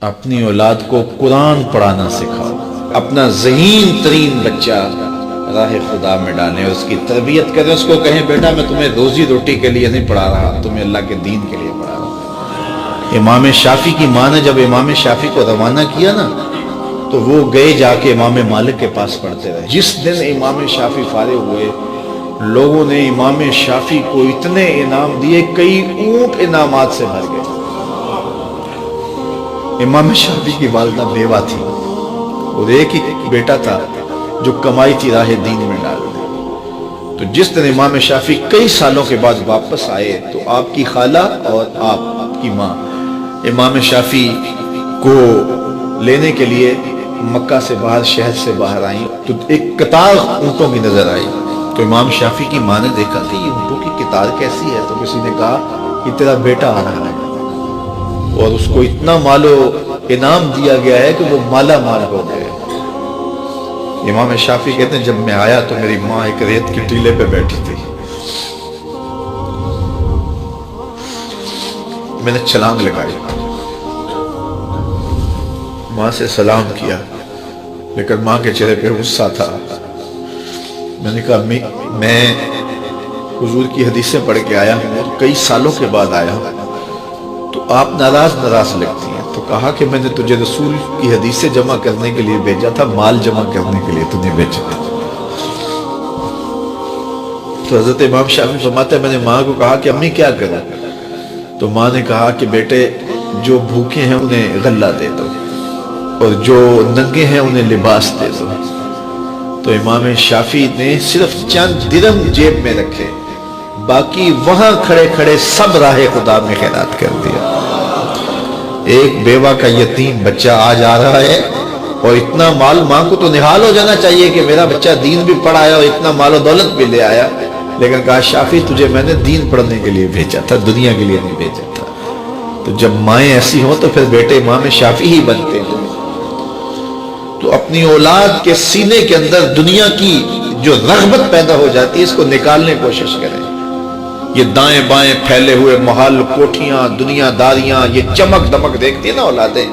اپنی اولاد کو قرآن پڑھانا سکھاؤ، اپنا ذہین ترین بچہ راہ خدا میں ڈالیں، اس کی تربیت کریں، اس کو کہیں بیٹا میں تمہیں روزی روٹی کے لیے نہیں پڑھا رہا، تمہیں اللہ کے دین کے لیے پڑھا رہا ہوں۔ امام شافعی کی ماں نے جب امام شافعی کو روانہ کیا نا تو وہ گئے جا کے امام مالک کے پاس پڑھتے رہے۔ جس دن امام شافعی فارغ ہوئے لوگوں نے امام شافعی کو اتنے انعام دیے، کئی اونٹ انعامات سے بھر گئے۔ امام شافعی کی والدہ بیوہ تھی اور ایک ہی بیٹا تھا جو کمائی تھی راہ دین میں ڈال دی۔ تو جس دن امام شافعی کئی سالوں کے بعد واپس آئے تو آپ کی خالہ اور آپ کی ماں امام شافعی کو لینے کے لیے مکہ سے باہر، شہر سے باہر آئیں تو ایک قطار اونٹوں کی نظر آئی۔ تو امام شافعی کی ماں نے دیکھا کہ یہ اونٹوں کی قطار کیسی ہے، تو کسی نے کہا کہ تیرا بیٹا آ رہا ہے اور اس کو اتنا مال و انعام دیا گیا ہے کہ وہ مالا مال ہو گئے۔ امام شافعی کہتے ہیں جب میں آیا تو میری ماں ایک ریت کے ٹیلے پہ بیٹھی تھی، میں نے چھلانگ لگائی، ماں سے سلام کیا، لیکن ماں کے چہرے پہ غصہ تھا۔ میں نے کہا امی میں حضور کی حدیثیں پڑھ کے آیا ہوں اور کئی سالوں کے بعد آیا ہوں، تو آپ ناراض لگتی ہیں۔ تو کہا کہ میں نے تجھے رسول کی حدیثیں جمع کرنے کے لیے بھیجا تھا، مال جمع کرنے کے لیے تجھے بھیجا تھا۔ تو حضرت امام شافعی فرماتے ہیں میں نے ماں کو کہا کہ امی کیا کروں؟ تو ماں نے کہا کہ بیٹے جو بھوکے ہیں انہیں غلہ دے دو اور جو ننگے ہیں انہیں لباس دے دو۔ تو امام شافعی نے صرف چند درہم جیب میں رکھے، باقی وہاں کھڑے کھڑے سب راہ خدا میں خیرات کر دیا۔ ایک بیوہ کا یتیم بچہ آج آ رہا ہے اور اتنا مال، ماں کو تو نہال ہو جانا چاہیے کہ میرا بچہ دین بھی پڑھایا اور اتنا مال و دولت بھی لے آیا، لیکن کہا شافعی تجھے میں نے دین پڑھنے کے لیے بھیجا تھا، دنیا کے لیے نہیں بھیجا تھا۔ تو جب مائیں ایسی ہوں تو پھر بیٹے امام شافعی ہی بنتے ہیں۔ تو اپنی اولاد کے سینے کے اندر دنیا کی جو رغبت پیدا ہو جاتی ہے اس کو نکالنے کی کوشش کریں۔ یہ دائیں بائیں پھیلے ہوئے محل، کوٹھیاں، دنیا داریاں، یہ چمک دمک دیکھتی ہیں نا اولادیں،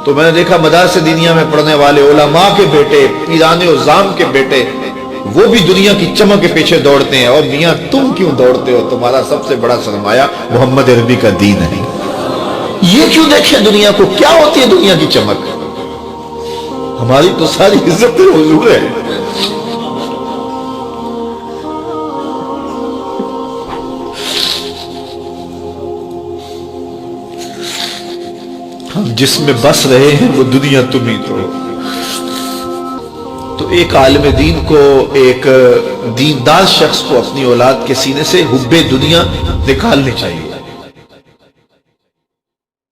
تو میں نے دیکھا مدارس دینیہ میں پڑھنے والے علماء کے بیٹے، پیران عظام کے بیٹے، وہ بھی دنیا کی چمک کے پیچھے دوڑتے ہیں۔ اور میاں تم کیوں دوڑتے ہو؟ تمہارا سب سے بڑا سرمایہ محمد عربی کا دین ہے۔ یہ کیوں دیکھیں دنیا کو؟ کیا ہوتی ہے دنیا کی چمک؟ ہماری تو ساری عزت حضور ہے۔ ہم جس میں بس رہے ہیں وہ دنیا تم ہی تو ایک عالم دین کو، ایک دیندار شخص کو اپنی اولاد کے سینے سے حب دنیا نکالنی چاہیے۔